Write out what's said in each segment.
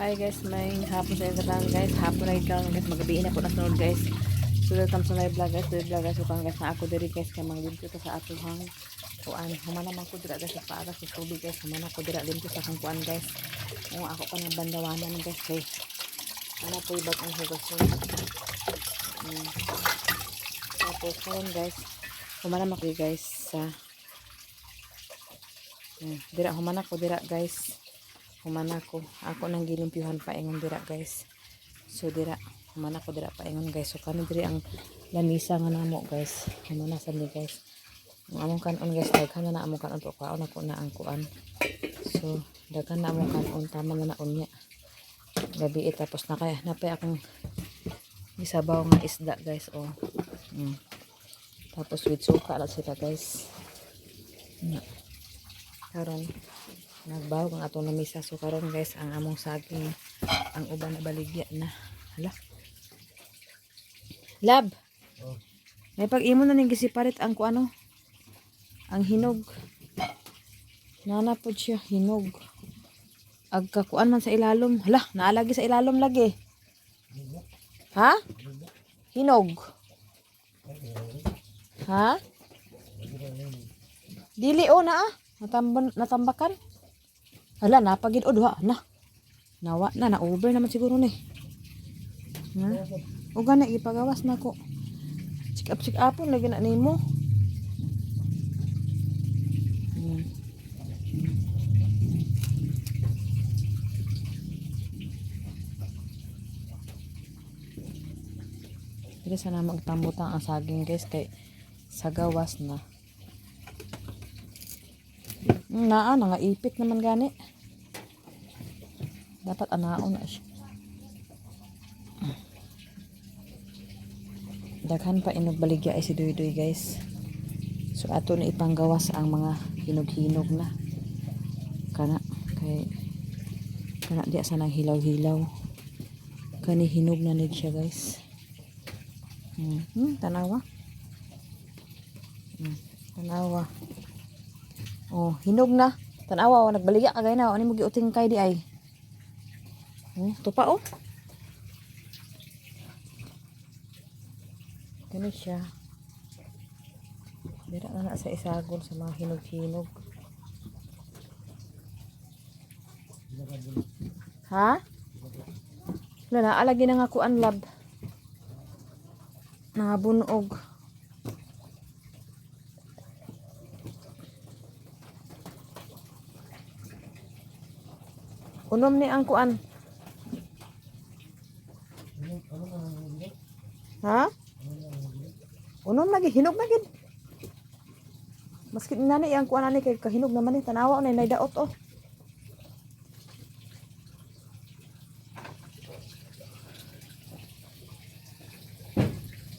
Hi guys, may hapon sa inyo guys. Hapon na ikaw guys, magabiin na po na sunod guys. So welcome sa live vlog guys. Live vlog guys, upang guys na ako diri guys kay mga limpyo to sa atuhang kuan. Humana man ko dira guys sa paagas sa tubig guys. Humana ko dira limpyo sa akong kuan guys. Kung ako pa na bandawanan guys kay ano po ibag ang hugason. Tapos karon guys, humana man ko guys sa dira humana ko dira guys. Humana ko ako nang gilimpyuhan pa ingon dira guys. So dira humana ko dira pa ingon guys. So kani diri ang lamisa nga namo guys. Humana sa ni guys. Ang among kanon guys daghan na among kanon to kaon ako na ang kuan. So daghan na among kanon tama na unya. Gabi tapos na kaya napay akong isabaw nga isda guys oh. Tapos with suka lang sila guys. Karon nagbaw ang atong lamisa. So karon guys ang among saging ang uban na baligya na hala lab may pag-imo na ning gisiparit ang kuano ang hinog nana pod siya hinog agkakuan man sa ilalom hala naalagi sa ilalom lagi ha hinog ha dili o na natambakan hala, napagid o duha na. Nawa na over naman siguro ni. Ha? O gani ipagawas na ko. Check up lagi na nimo. Dili sana magtambutang ang saging guys kay sa gawas na. Naa nga ipit naman gani. Dapat anaon na siya. Daghan pa inog baligya ay si Duy guys. So ato na ipanggawas ang mga hinog-hinog na. Kana kay kana diya sa nang hilaw-hilaw. Kani hinog na nid siya guys. Tanawa. Tanawa. Oh, hinog na. Tanawa, nagbaligya kagay na. Ano mo giuting kay di ay? Tupa oh. Ganun siya. Dira na sa isagol sa mga hinog-hinog. Ha? Wala na, alagi na nga kuan lab. Nangabunog. Unom ni ang kuan. Ha? Unom lagi hinog na gid. Maski nani ang kuan ani kay kahinog naman ni tanawa na daot oh.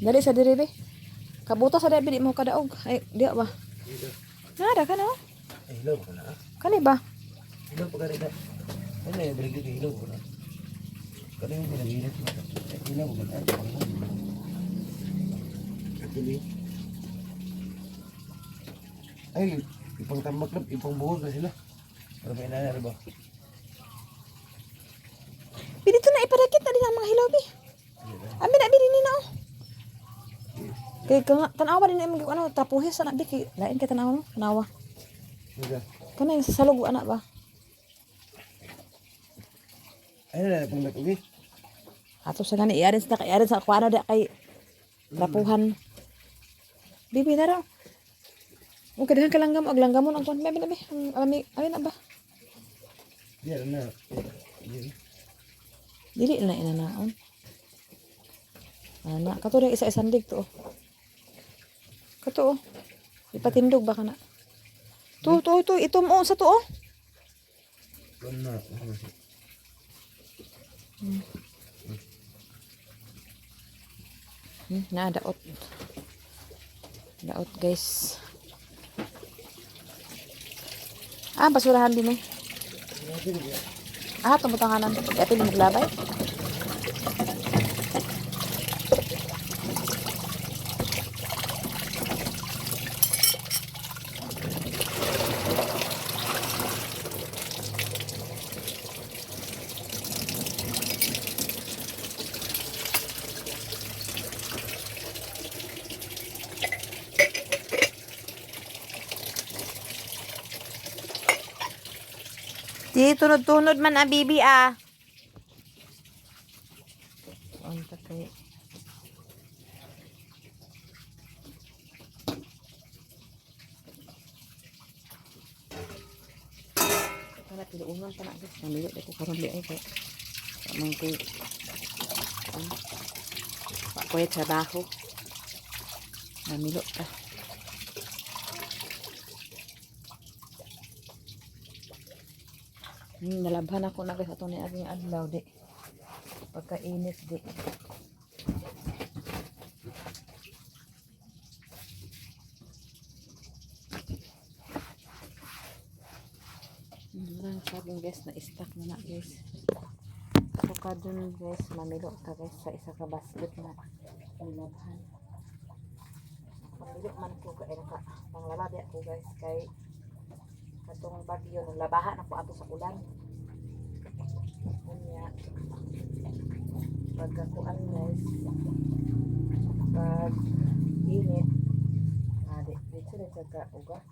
Dali sa diri be. Kabuta sa diri di mo kadaog. Ay, diya ba? Nada ka no? Hello ko na. Kani ba? Hello pa gani. Ano yung berigyo kay hello ko na. Kani yung pinagilit mo. Hello ko na. Ay, ipang tambak lang, ipang buhol na sila. Para may nangyari ba? Pinito na ipadakit na din ang mga hilaw be. Ami na bili ni na oh. Kay tanawa din imong ano tapuhis ana bi kay lain kay tanawa no tanawa. Kana yung sasalog ana ba? Ay na pang natugi. Ato sa gani iyarin sa kuana da kay tapuhan. Bibi na raw. Ang kadahan kalanggam og langgamon ang kuan be ami na ba? Di na. Dili na inanaon. Ana kato rin isa-isang dig to. Kato oh. Ipatindog ba kana? To ito mo sa to oh. Na. Daot. Daot guys. Basurahan din eh. Tumutanganan. Ito yung maglabay. Si tunod-tunod man a bibi ah. Unta kay. Para tiluunan pa na guys. Namili ko karon di ay kay. Amang ko. Pa ko trabaho. Namilo ta. Nalabhan ako na guys ato ni aking adlaw di. Pagkainit di. Marang sabing guys na stock na guys. So kadun guys mamilo ta guys sa isa ka basket na nilabhan. Mamilo man ko kay naka panglalabi ako guys kay katong bagyo nung labahan ako ato sa ulan. Unya pagkakuan guys pag init dito na sa uga.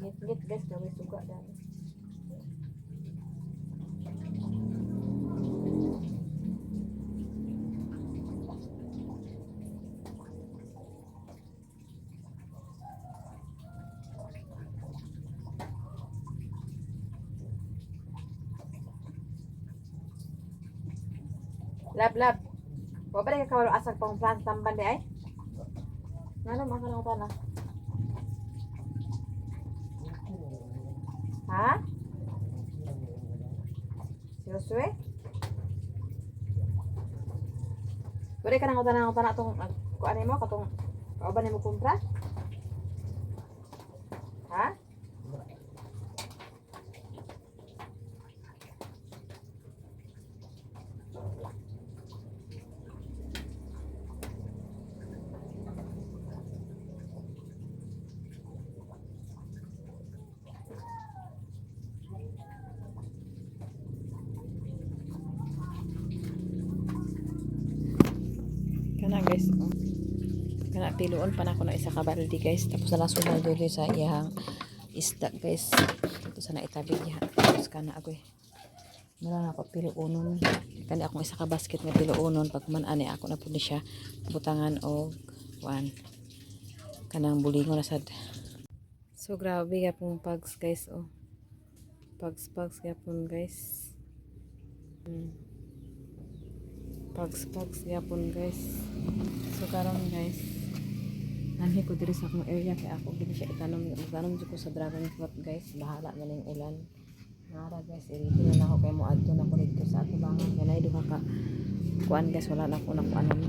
Ngit-ngit guys, gawin suga dahil. Lab. Wa ba ka kawalo asag pang France tamban di ay? Ngano makalang ta na? Ha? Seryoso eh? Wala ka nang utana itong kuan mo katong kauban mo kumpra? Ha? Kana guys, kana tiluon pa na ako na isa ka baldi guys, tapos na lang sunod dito sa iyang isda guys, ito sana itabi niya, tapos kana agoy mula ako piluonon kani akong isa ka basket nga piluonon pag man ani ako na pud siya butangan og one kanang bulingon na sad. So grabe gapon pags guys, oh pags gapon guys. Pags yapon guys. So karon guys nanhi ko diri sa akong area kay ako gid siya itanom ko sa dragon fruit guys, bahala na ning ulan nara guys, irito na ako kay mo adto na ko dito sa ato bangan kay nay duha ka kuan guys, wala na ko na kuanon.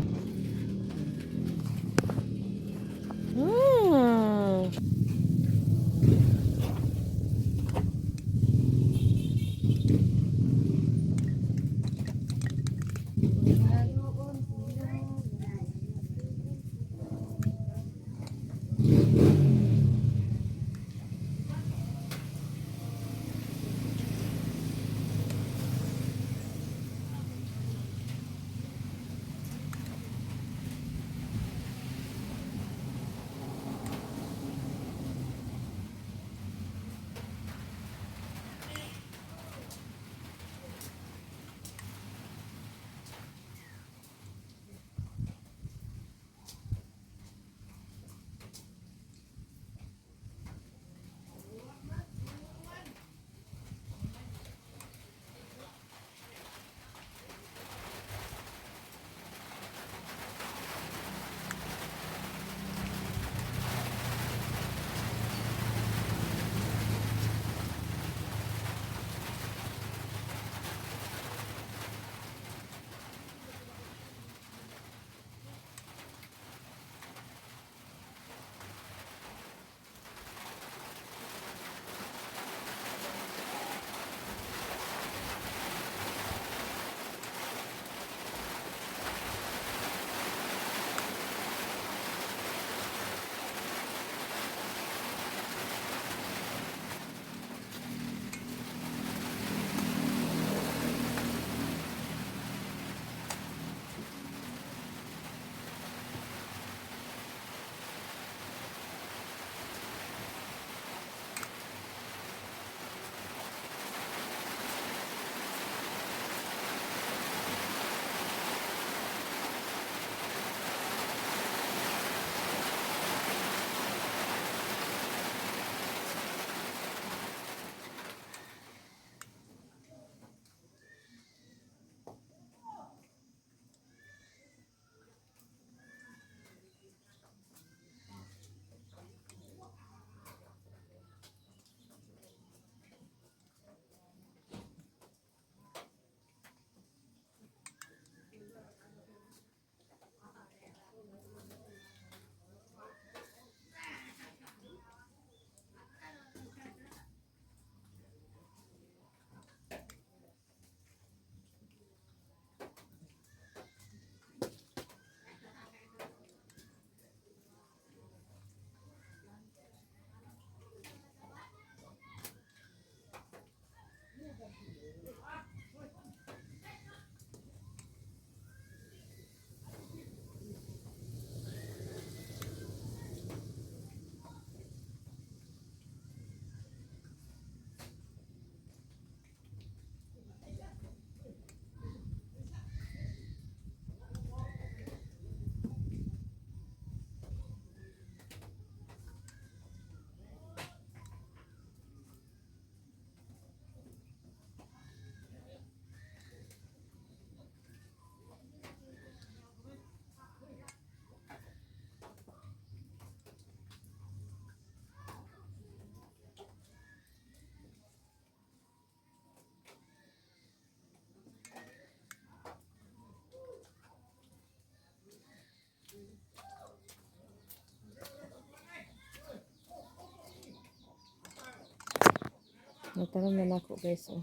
Nagtanong na ako guys. Oh.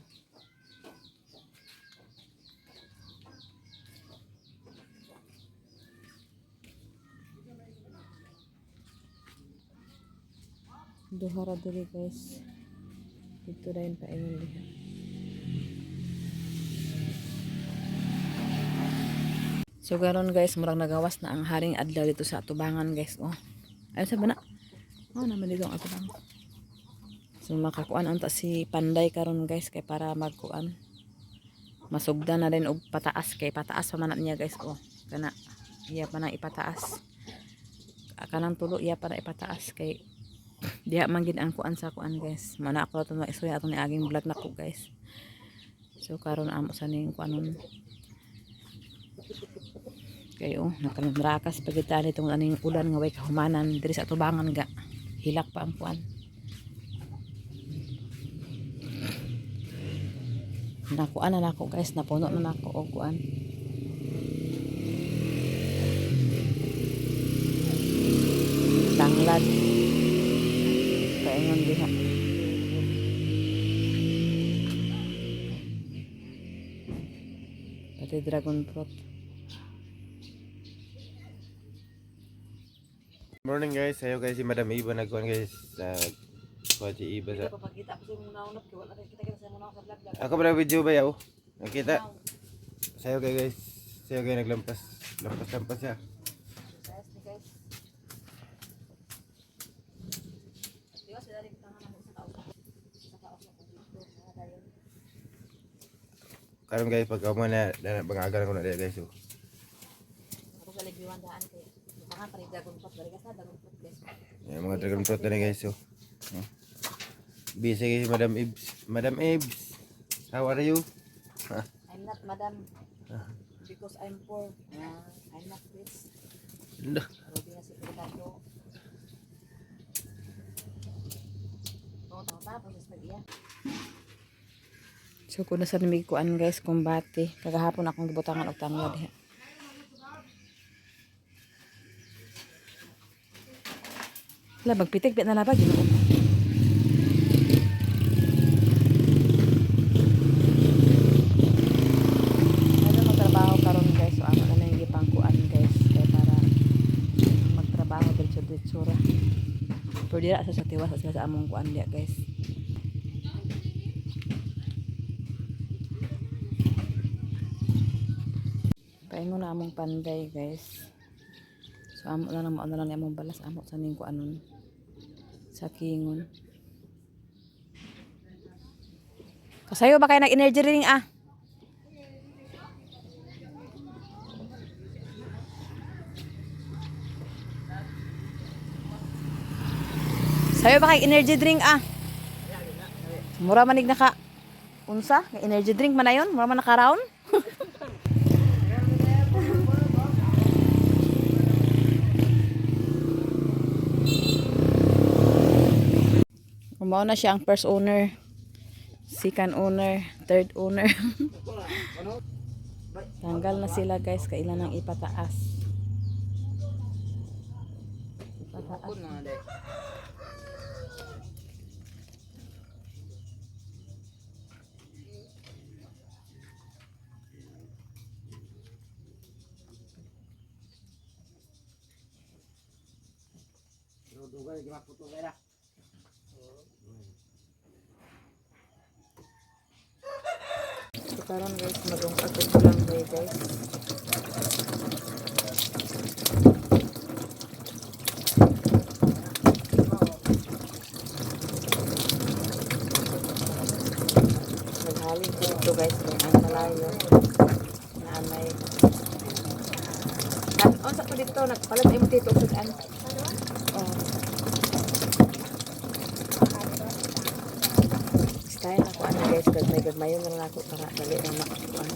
Duhara diri guys. Dito rin pa ingon diha. So garon guys, murang nagawas na ang haring adlaw dito sa atubangan guys. Oh. Ayun sa bana. Oh, naman dito ang atubang. So makakuan unta si Panday karon guys kay para magkuan. Masugdan na rin og pataas kay pataas pa man niya guys. Oh, kana iya pa na ipataas. Kanang tulo iya para ipataas kay diha man gid ang kuan sa kuan guys. Mana ako to maisuya atong niaging vlog nako guys. So karon amo sa ning kuanon. Kayo nakanrakas pagitan itong aning ulan nga way kahumanan diri sa tubangan ga hilak pa ang kuan. Nakuan na nako guys, napuno na nako og kuan. Tanglad. Kaingon diha. Pati dragon fruit. Morning guys, sayo guys si Madam Iba nagkuhan guys sa si Iba sa. Papakita ko sa imong naunap kay wala kita sa imong naunap sa vlog. Ako ba video ba yaw? Nakita. Sayo guys, sayo guys naglampas. Lampas siya. Guys. Diwas sila rin tangan mo sa kausap. Sa kausap ko dito, dayon. Karon guys pag amo na bangagan ko na diya guys. Oh. Ako sa ligbiwan daan kay mga pare dragon fruit balik sa dragon fruit guys. Yung mga dragon fruit na guys. Oh. Busy guys Madam Ibs. Madam Ibs. How are you? I'm not madam because I'm poor. I'm not rich. Anda. Rubi na si Ricardo. So kung nasa nimig kuan guys kumbati kagahapon akong gibutangan og tanglad diha. Wala magpitik bit na laba Ginoo. Ano magtrabaho karon guys so amo na lang gipang kuan guys kay para magtrabaho diretso ra. Pero dira sa tiwas sa among kuan diha guys. Paingon na among Panday guys. So amo na lang among balas amo sa ning kuanon sa kingon. Kasayo ba kay nag-energy ring ah? Sayo ba kay energy drink ah? Mura manig naka unsa? Kay energy drink man na yon? Mura man naka-round? Mao na siya ang first owner, second owner, third owner. Tanggal na sila guys, kailan nang ipataas. So karon guys, magungkag ko lang guys. Naghalin ko dito guys, kung ang malayo na may sa ko dito, nagpalat ay mo dito sudan. Oh. Style ako ano guys, gagmayon na lang ako para dali na makuan.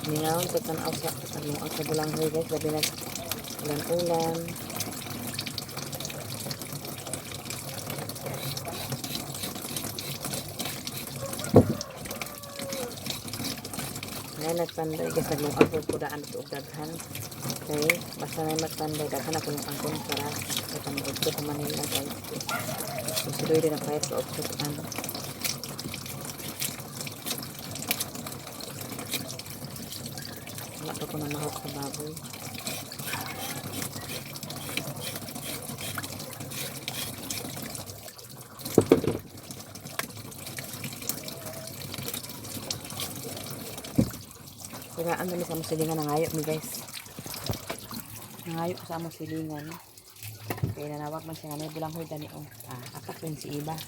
Ningaon ko tanaw sa bulanghoy guys, labi na ulan-ulan. Ngayon nagpanday guys, nagmukang ko daan ito og daghan. Okay, basta na magpanday, daghan ako yung angkon para Udto pa Manila guys. Susuloy din ang kahit sa udtoan. Wala pa ko na mahok sa baboy. Siraan dami sa among silingan nangayo mi guys. Nangayo ko sa among silingan. Kaya nanawag man siya nga may bulang hoy dani oh. Apak rin si iba.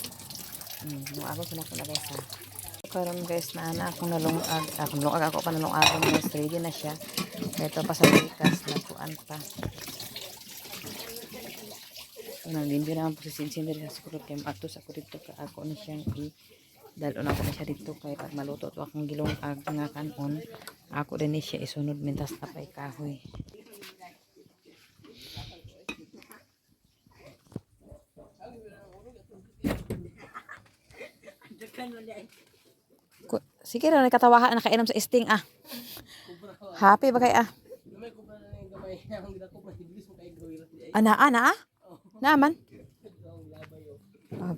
Nung ako sinako na guys ha. Karon guys na ana akong nalungag. Akong lungag ako pa nalungag guys. Ready na siya. Ito pa sa likas na kuan pa. Nalimbyo naman po si Sinsin diri sa sukurot kay atos ako dito ka ako na siyang dalon ako na siya dito kay pag maluto to akong gilungag nga kanon. Ako din ni siya isunod mintas tapay kahoy. Sige ra nakatawahan nakainom sa isting ah. Happy ba kay ah? Ana ah? Naman.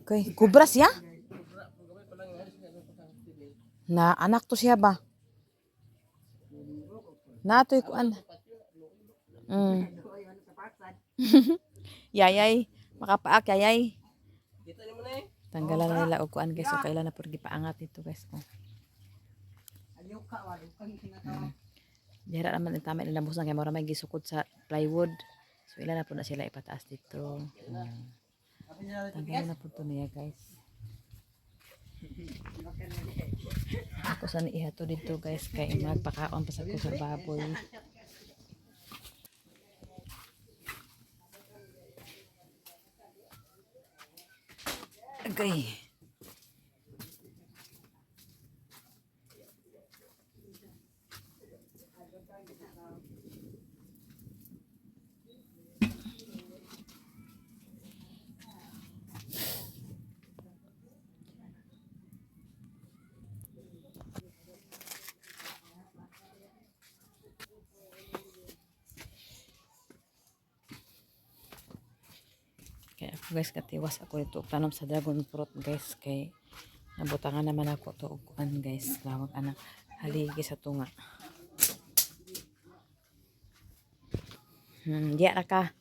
Okay, kubras ya? Na anak to siya ba? Natoy kuan. Yayay, makapaak yayay. Tanggalan na nila og kuan guys, so kailan na pud gipaangat dito guys. Oh. Dira naman tama nila busan kay mura may gisukod sa plywood. So ilan na pud na sila ipataas dito. Tanggalan na pud to niya guys. Ako sa ihato dito guys kay magpakaon pa sa ko sa baboy. Okay. Kaya ako guys katiwas ako dito tanom sa dragon fruit guys kay nabutangan naman ako to kuan guys lawag anak haligi sa tunga. Diya ra ka.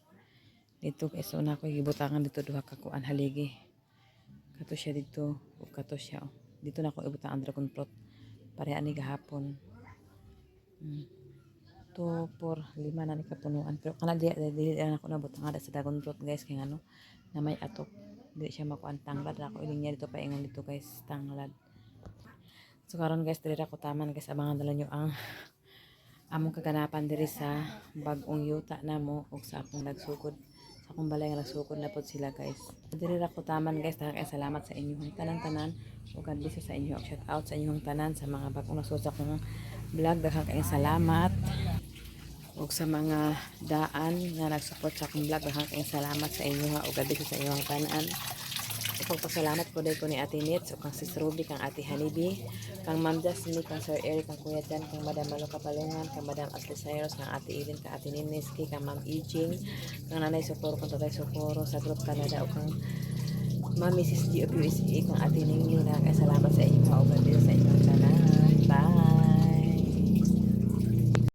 Dito guys una ko gibutangan dito duha ka kuan haligi. Kato siya dito ug kato siya. Oh. Dito na ako ibutang ang dragon fruit. Pareha ni gahapon. 2, 4, 5 na ni kapunuan pero kana dili na ako nabutang ada sa dragon fruit guys kay ano na may atok dili siya makuan tanglad ako iling niya dito paingon dito guys tanglad. So karon guys diri ako taman guys abangan dala nyo ang among kaganapan diri sa bag-ong yuta namo ug sa akong nagsukod sa akong balay nga nagsukod na pod sila guys. Diri ako taman guys kay salamat sa inyong tanan-tanan ug God bless sa inyo. Shout out sa inyong tanan sa mga bag-ong nagsukod sa akong vlog daghang kayong salamat. Ug sa mga daan nga nagsupport sa akong vlog daghang kayong salamat sa inyo nga ug God bless sa inyong tanan. Pagpasalamat ko dahil ko ni Ate Nits o kang Sis Ruby, kang Ate Hanibi, kang Ma'am Jasmine, kang Sir Eric, kang Kuya Jan, kang Madam Malo Kapalungan, kang Madam Ashley Cyrus, kang Ate Eileen, kang Ate Niniski, kang Ma'am Ijing, kang Nanay Socorro, kang Tatay Socorro, sa Group Canada o kang Ma'am Mrs. G of USA, kang Ate Ningning, salamat sa inyo, kauban din sa inyo